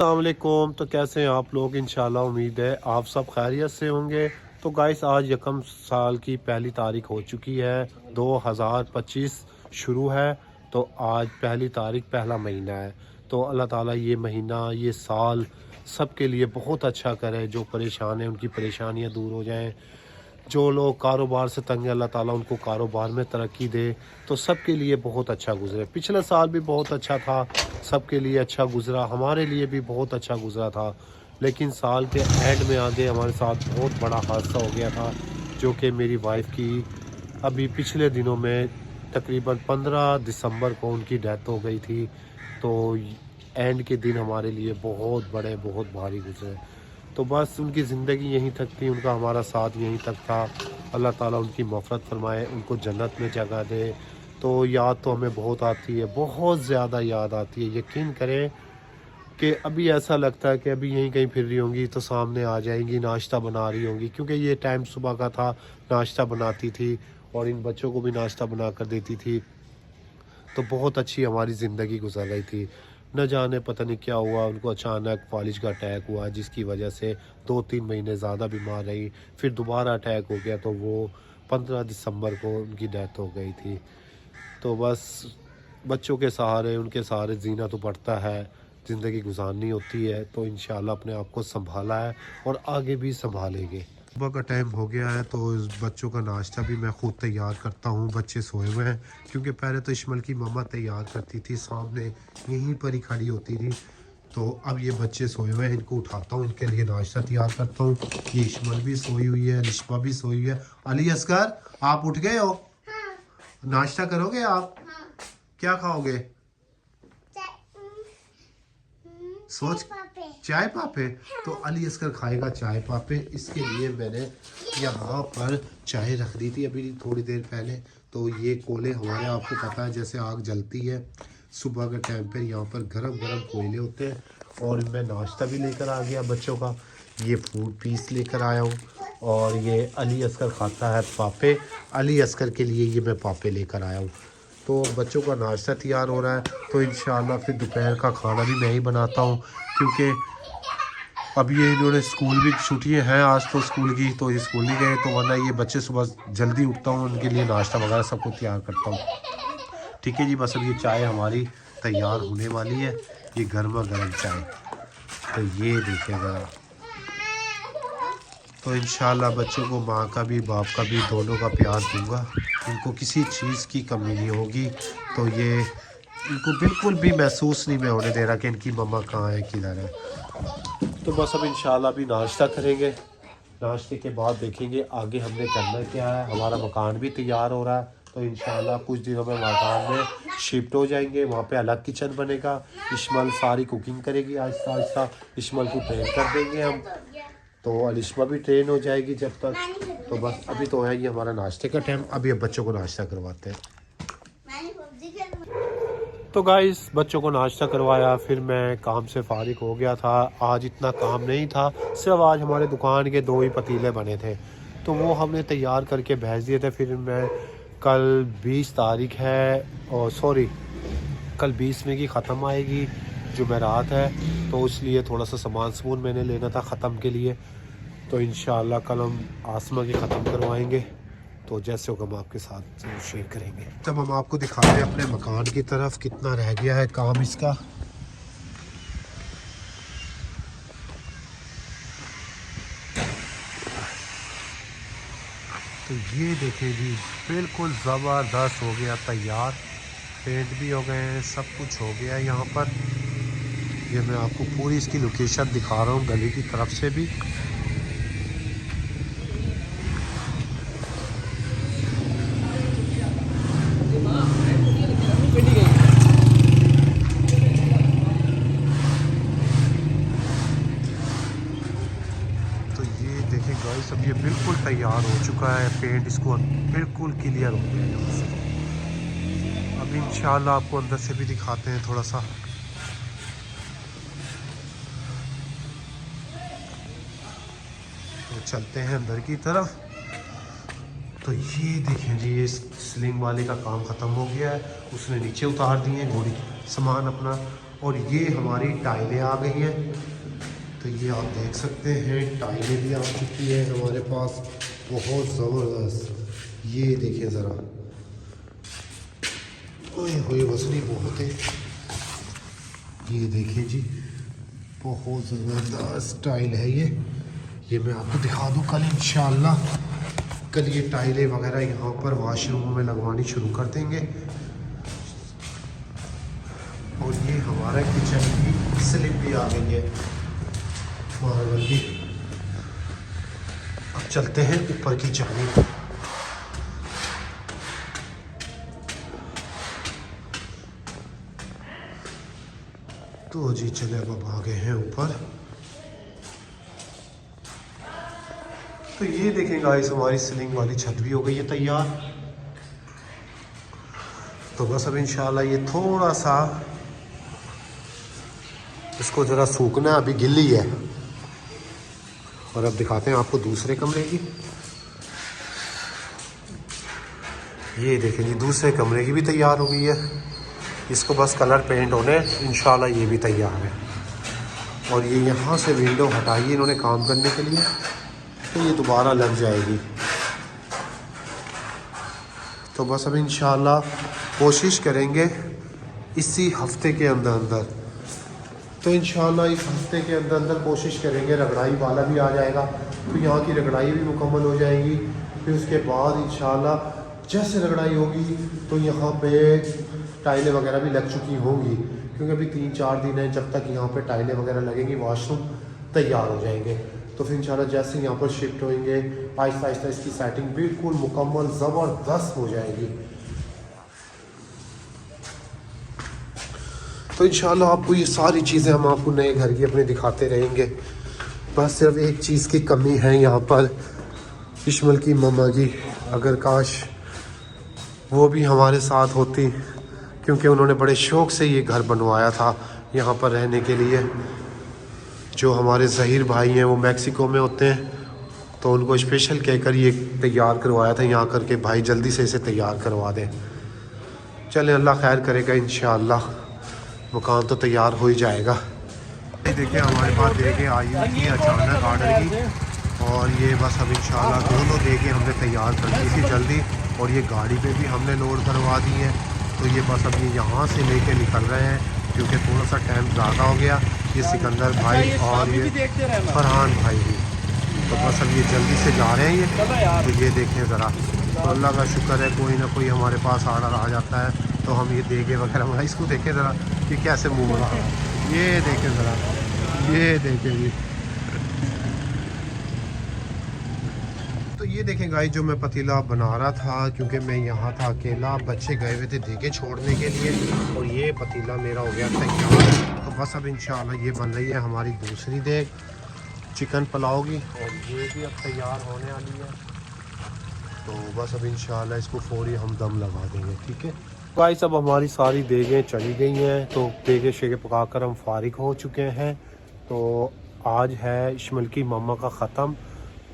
अस्सलामुअलैकुम। तो कैसे हैं आप लोग? इंशाल्लाह उम्मीद है आप सब खैरियत से होंगे। तो गाइस आज यकम साल की पहली तारीख हो चुकी है, 2025 शुरू है। तो आज पहली तारीख, पहला महीना है। तो अल्लाह ताला ये महीना, ये साल सब के लिए बहुत अच्छा करे। जो परेशान हैं उनकी परेशानियां दूर हो जाएं। जो लोग कारोबार से तंग है, अल्लाह ताला उनको कारोबार में तरक्की दे। तो सब के लिए बहुत अच्छा गुजरे। पिछला साल भी बहुत अच्छा था, सब के लिए अच्छा गुजरा, हमारे लिए भी बहुत अच्छा गुजरा था। लेकिन साल के एंड में आगे हमारे साथ बहुत बड़ा हादसा हो गया था, जो कि मेरी वाइफ की अभी पिछले दिनों में तकरीबन 15 दिसंबर को उनकी डेथ हो गई थी। तो एंड के दिन हमारे लिए बहुत बड़े, बहुत भारी गुजरे। तो बस उनकी ज़िंदगी यहीं तक थी, उनका हमारा साथ यहीं तक था। अल्लाह ताला उनकी मग़फ़िरत फ़रमाए, उनको जन्नत में जगह दे। तो याद तो हमें बहुत आती है, बहुत ज़्यादा याद आती है। यकीन करें कि अभी ऐसा लगता है कि अभी यहीं कहीं फिर रही होंगी तो सामने आ जाएंगी, नाश्ता बना रही होंगी, क्योंकि ये टाइम सुबह का था। नाश्ता बनाती थी और इन बच्चों को भी नाश्ता बना कर देती थी। तो बहुत अच्छी हमारी ज़िंदगी गुजर रही थी। न जाने पता नहीं क्या हुआ, उनको अचानक फालिज का अटैक हुआ, जिसकी वजह से 2-3 महीने ज़्यादा बीमार रही। फिर दोबारा अटैक हो गया, तो वो 15 दिसंबर को उनकी डेथ हो गई थी। तो बस बच्चों के सहारे, उनके सहारे जीना तो पड़ता है, ज़िंदगी गुजारनी होती है। तो इंशाल्लाह अपने आप को संभाला है और आगे भी संभालेंगे। सुबह का टाइम हो गया है, तो इस बच्चों का नाश्ता भी मैं खुद तैयार करता हूँ। बच्चे सोए हुए हैं, क्योंकि पहले तो इश्मल की मम्मा तैयार करती थी, सामने यहीं पर ही खड़ी होती थी। तो अब ये बच्चे सोए हुए हैं, इनको उठाता हूँ, इनके लिए नाश्ता तैयार करता हूँ। ये इश्मल भी सोई हुई है, लिशमा भी सोई हुई है। अली असगर, आप उठ गए हो? हाँ। नाश्ता करोगे आप? हाँ। क्या खाओगे? सोच, चाय पापे। तो अली असगर खाएगा चाय पापे। इसके लिए मैंने यहाँ पर चाय रख दी थी अभी थोड़ी देर पहले। तो ये कोयले हमारे, आपको पता है जैसे आग जलती है सुबह के टाइम पर, यहाँ पर गरम गरम कोयले होते हैं। और मैं नाश्ता भी लेकर आ गया बच्चों का, ये फूड पीस लेकर आया हूँ। और ये अली असगर खाता है पापे, अली असगर के लिए ये मैं पापे लेकर आया हूँ। तो बच्चों का नाश्ता तैयार हो रहा है। तो इंशाल्लाह फिर दोपहर का खाना भी मैं ही बनाता हूँ, क्योंकि अब ये इन्होंने स्कूल भी, छुट्टियाँ हैं आज तो स्कूल की, तो ये स्कूल नहीं गए। तो वरना ये बच्चे सुबह जल्दी उठता हूँ, उनके लिए नाश्ता वगैरह सब कुछ तैयार करता हूँ। ठीक है जी, बस अब ये चाय हमारी तैयार होने वाली है, ये गर्मा गर्म चाय। तो ये देखें ज़रा। तो इंशाल्लाह बच्चों को माँ का भी, बाप का भी, दोनों का प्यार दूंगा। इनको किसी चीज़ की कमी नहीं होगी। तो ये इनको बिल्कुल भी महसूस नहीं मैं होने दे रहा कि इनकी मम्मा कहाँ है, किधर है। तो बस अब इंशाल्लाह भी नाश्ता करेंगे। नाश्ते के बाद देखेंगे आगे हमने करना क्या है। हमारा मकान भी तैयार हो रहा है, तो इंशाल्लाह कुछ दिनों में मकान में शिफ्ट हो जाएंगे। वहाँ पे अलग किचन बनेगा। इश्मल सारी कुकिंग करेगी आहिस्ता आहिस्ता। इश्मल को ट्रेन कर देंगे हम, तो अलिशमा भी ट्रेन हो जाएगी जब तक। तो बस अभी तो है ये हमारा नाश्ते का टाइम। अभी अब बच्चों को नाश्ता करवाते हैं। तो गाइस बच्चों को नाश्ता करवाया, फिर मैं काम से फारिग हो गया था। आज इतना काम नहीं था, सिर्फ आज हमारे दुकान के 2 ही पतीले बने थे, तो वो हमने तैयार करके भेज दिए थे। फिर मैं कल 20 तारीख है, और सॉरी कल 20 में की ख़त्म आएगी, जुमेरात है। तो इसलिए थोड़ा सा सामान मैंने लेना था ख़त्म के लिए। तो इंशाल्लाह कल हम आसमा के ख़त्म करवाएंगे। तो जैसे होगा हम आपके साथ शेयर करेंगे। तब हम आपको दिखा रहे हैं अपने मकान की तरफ, कितना रह गया है काम इसका। तो ये देखें जी, बिल्कुल ज़बरदस्त हो गया तैयार। पेंट भी हो गए हैं, सब कुछ हो गया है यहाँ पर। ये मैं आपको पूरी इसकी लोकेशन दिखा रहा हूँ गली की तरफ से भी। तो ये देखें गाइस, अब ये बिल्कुल तैयार हो चुका है। पेंट इसको बिल्कुल क्लियर हो गया यहाँ से। अब इंशाल्लाह आपको अंदर से भी दिखाते हैं थोड़ा सा। तो चलते हैं अंदर की तरफ। तो ये देखें जी, ये स्लिंग वाले का काम ख़त्म हो गया है। उसने नीचे उतार दिए घोड़ी सामान अपना, और ये हमारी टाइलें आ गई हैं। तो ये आप देख सकते हैं टाइलें भी आ चुकी है हमारे पास, बहुत ज़बरदस्त। ये देखिए ज़रा, ओए होए वसनी बहुत है। ये देखिए जी, बहुत ज़बरदस्त टाइल है ये मैं आपको दिखा दूँ कल इंशाल्लाह। कल ये टाइलें वगैरह यहाँ पर वाशरूम में लगवानी शुरू कर देंगे। और ये हमारा किचन की स्लिप भी आ गई है मार्बल की। अब चलते हैं ऊपर की जानिब। तो जी चले अब आ गए हैं ऊपर। तो ये देखें गाइस, हमारी सीलिंग वाली छत भी हो गई है तैयार। तो बस अब इंशाल्लाह ये थोड़ा सा इसको ज़रा सूखना, अभी गिल्ली है। और अब दिखाते हैं आपको दूसरे कमरे की। ये देखें जी, दूसरे कमरे की भी तैयार हो गई है। इसको बस कलर पेंट होने, इंशाल्लाह ये भी तैयार है। और ये यहाँ से विंडो हटाई है इन्होंने काम करने के लिए, तो ये दोबारा लग जाएगी। तो बस अब इंशाल्लाह कोशिश करेंगे इसी हफ्ते के अंदर अंदर, तो इंशाल्लाह इस हफ्ते के अंदर अंदर कोशिश करेंगे। रगड़ाई वाला भी आ जाएगा, तो यहाँ की रगड़ाई भी मुकम्मल हो जाएगी। फिर उसके बाद इंशाल्लाह जैसे रगड़ाई होगी तो यहाँ पे टाइलें वगैरह भी लग चुकी होंगी, क्योंकि अभी 3-4 दिन है जब तक यहाँ पे टाइलें वगैरह लगेंगी, वाशरूम तैयार हो जाएंगे। तो फिर इंशाल्लाह जैसे यहाँ पर शिफ्ट होंगे आहिस्ता आहिस्ता इसकी सेटिंग बिल्कुल मुकम्मल ज़बरदस्त हो जाएगी। तो इंशाल्लाह आपको ये सारी चीज़ें हम आपको नए घर की अपने दिखाते रहेंगे। बस सिर्फ एक चीज़ की कमी है यहाँ पर, इश्मल की मम्मा जी। अगर काश वो भी हमारे साथ होती, क्योंकि उन्होंने बड़े शौक़ से ये घर बनवाया था यहाँ पर रहने के लिए। जो हमारे ज़हीर भाई हैं वो मैक्सिको में होते हैं, तो उनको स्पेशल कहकर ये तैयार करवाया था यहाँ करके, भाई जल्दी से इसे तैयार करवा दें। चलें, अल्लाह खैर करेगा, इंशाअल्लाह मकान तो तैयार हो ही जाएगा। ये देखिए हमारे पास देखे आई हुई थी अचानक ऑर्डर की, और ये बस अब इंशाल्लाह दोनों देखे हमने तैयार कर दी थी जल्दी, और ये गाड़ी पे भी हमने लोड करवा दी है। तो ये बस अब ये यहाँ से लेके निकल रहे हैं, क्योंकि थोड़ा सा टाइम ज़्यादा हो गया। ये सिकंदर भाई और ये फरहान भाई भी, तो बस अब ये जल्दी से जा रहे हैं ये। तो ये देखें ज़रा, तो अल्लाह का शुक्र है कोई ना कोई हमारे पास ऑर्डर आ जाता है, तो हम ये देगे वगैरह। इसको देखें ज़रा कि कैसे मुँह रहा है, ये देखें ज़रा, ये देखें जी। तो ये देखें गाइस, जो मैं पतीला बना रहा था, क्योंकि मैं यहाँ था अकेला, बच्चे गए हुए थे देगे छोड़ने के लिए, और ये पतीला मेरा हो गया तैयार। तो बस अब इंशाल्लाह ये बन रही है हमारी दूसरी देग चिकन पुलाव की, और ये भी अब तैयार होने वाली है। तो बस अब इंशाल्लाह इसको फौरी हम दम लगा देंगे, ठीक है गाइस। अब हमारी सारी देगें चली गई हैं, तो देगे शेगे पकाकर हम फारिग हो चुके हैं। तो आज है इश्मल की मम्मा का ख़त्म,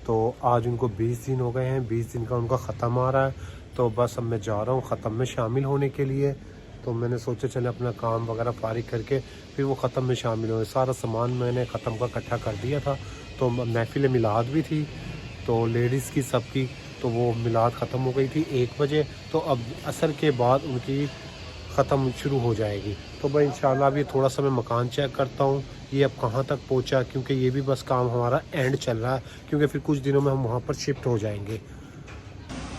तो आज उनको 20 दिन हो गए हैं, 20 दिन का उनका ख़त्म आ रहा है। तो बस अब मैं जा रहा हूँ ख़त्म में शामिल होने के लिए। तो मैंने सोचा चले अपना काम वगैरह फारिग करके फिर वो ख़त्म में शामिल हो। सारा सामान मैंने ख़त्म का इकट्ठा कर दिया था। तो महफिल मिलाद भी थी, तो लेडीज़ की सबकी, तो वो मिलाद ख़त्म हो गई थी 1 बजे। तो अब असर के बाद उनकी ख़त्म शुरू हो जाएगी। तो भाई इंशाल्लाह अभी थोड़ा सा मैं मकान चेक करता हूँ ये अब कहाँ तक पहुँचा, क्योंकि ये भी बस काम हमारा एंड चल रहा है, क्योंकि फिर कुछ दिनों में हम वहाँ पर शिफ्ट हो जाएंगे।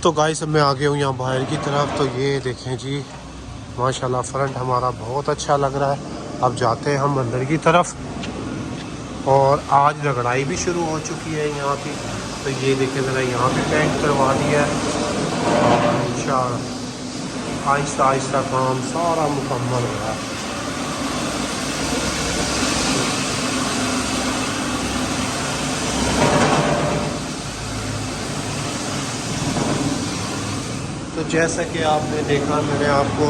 तो गाइस अब मैं आ गया हूँ यहाँ बाहर की तरफ। तो ये देखें जी, माशाल्लाह फ्रंट हमारा बहुत अच्छा लग रहा है। अब जाते हैं हम अंदर की तरफ, और आज रगड़ाई भी शुरू हो चुकी है यहाँ की। तो ये देखें ज़रा, यहाँ भी पेंट करवा दिया है। इंशाल्लाह आहिस्ता आहिस्ता काम सारा मुकम्मल हो रहा है। तो जैसा कि आपने देखा, मैंने आपको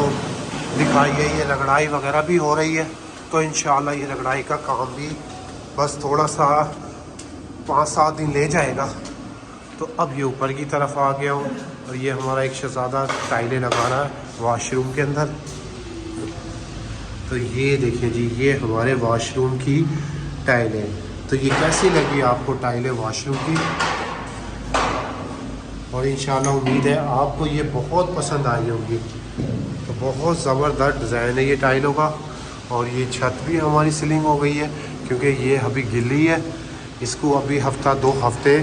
दिखाई है, ये रगड़ाई वगैरह भी हो रही है। तो इंशाल्लाह ये रगड़ाई का काम भी बस थोड़ा सा 5-7 दिन ले जाएगा। तो अब ये ऊपर की तरफ आ गया हूँ, और ये हमारा एक शहज़ादा टाइलें लगा रहा है वाशरूम के अंदर। तो ये देखिए जी, ये हमारे वॉशरूम की टाइलें। तो ये कैसी लगी आपको टाइलें वॉशरूम की? और इंशाल्लाह उम्मीद है आपको ये बहुत पसंद आई होगी। तो बहुत ज़बरदस्त डिज़ाइन है ये टाइलों का। और ये छत भी हमारी सीलिंग हो गई है क्योंकि ये अभी गिल्ली है, इसको अभी हफ्ता 2 हफ्ते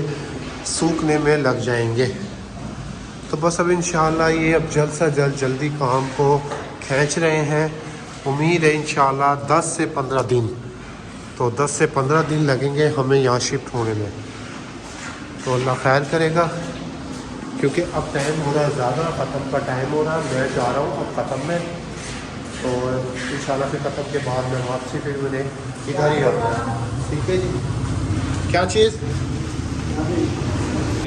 सूखने में लग जाएंगे। तो बस अब इंशाल्लाह ये अब जल्द से जल्दी काम को खींच रहे हैं। उम्मीद है इंशाल्लाह 10 से 15 दिन, तो 10 से 15 दिन लगेंगे हमें यहाँ शिफ्ट होने में। तो अल्लाह खैर करेगा क्योंकि अब टाइम हो रहा है ज़्यादा, ख़त्म का टाइम हो रहा है। मैं जा रहा हूँ अब ख़त्म में, तो इंशाल्लाह फिर ख़त्म के बाद मैं वापसी फिर मैंने इधर ही आता हूँ। ठीक है जी। क्या चीज़?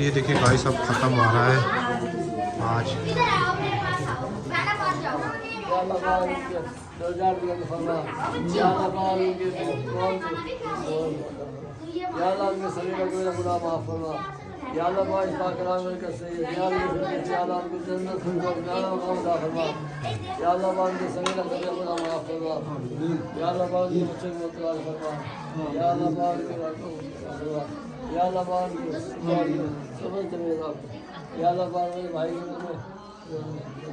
ये देखिए भाई सब ख़त्म आ रहा है आज। या अल्लाह पाक पाकराम के सही या अल्लाह को जन्नत में जाना मौला फरमा या अल्लाह पाक के सही लगे खुदा माफ फरमा या अल्लाह पाक के बच्चे को तलाश फरमा या अल्लाह पाक के रखो या अल्लाह पाक के समझ मेरा या अल्लाह पाक मेरे भाई को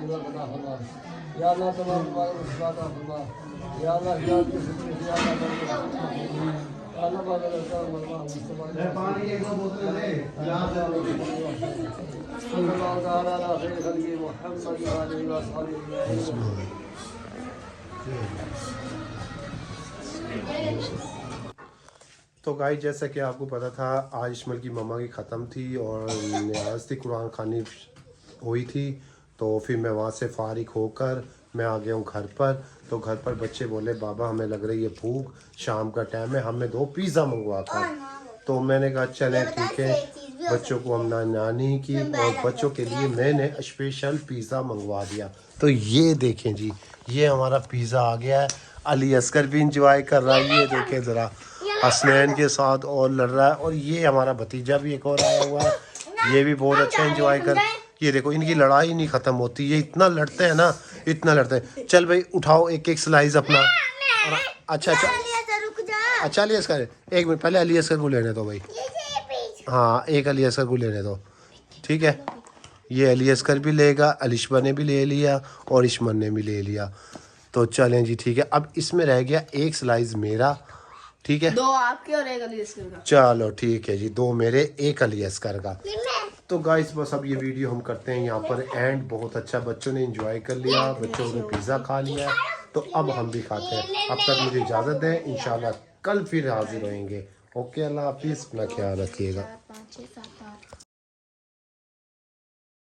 अल्लाह बना फरमा या अल्लाह तमाम पाक मुस्तादा फरमा या अल्लाह याद के सच्चे या अल्लाह अल्लाह पाक का मरवा मुस्तफा मैं पानी एक दो बोतल ले यहां से सल्लल्लाहु अलैहि खैर खल्की मुहम्मद व आलिहि व अस्हाबिही। तो गाइस जैसा कि आपको पता था आज इस्माइल की मम्मा की ख़त्म थी और न्याज थी, कुरान खानी हुई थी। तो फिर मैं वहाँ से फारिग होकर मैं आ गया हूँ घर पर। तो घर पर बच्चे बोले बाबा हमें लग रही है भूख, शाम का टाइम है, हमें 2 पिज़्ज़ा मंगवा कर। तो मैंने कहा चलें ठीक है, बच्चों को हमने नानी की और बच्चों के लिए मैंने स्पेशल पिज़्ज़ा मंगवा दिया। तो ये देखें जी, ये हमारा पिज़्ज़ा आ गया है। अली असगर भी इंजॉय कर रहा है, ये देखें ज़रा, हसनैन के साथ और लड़ रहा है। और ये हमारा भतीजा भी एक और आया हुआ है, ये भी बहुत अच्छा इंजॉय कर। ये देखो इनकी लड़ाई नहीं ख़त्म होती, ये इतना लड़ते हैं ना, इतना लड़ते हैं। चल भाई उठाओ एक एक स्लाइस अपना। अच्छा अच्छा अच्छा अली असगर, एक मिनट पहले अली असगर को लेने दो भाई। हाँ एक अली असगर को लेने दो, ठीक है। ये अली असगर भी लेगा, अलिशबा ने भी ले लिया और इश्मन ने भी ले लिया। तो चलें जी ठीक है। अब इसमें रह गया एक स्लाइस मेरा, ठीक है, 2 आपके और 1 अली असगर का। चलो ठीक है जी, 2 मेरे 1 अली असगर का। तो गाइस बस अब ये वीडियो हम करते हैं यहाँ पर एंड। बहुत अच्छा बच्चों ने एंजॉय कर लिया, बच्चों ने पिज़्ज़ा खा लिया, तो अब हम भी खाते हैं। अब तक मुझे इजाज़त दें, इंशाल्लाह कल फिर हाजिर होंगे। ओके अल्लाह हाफिज़, अपना ख्याल रखिएगा।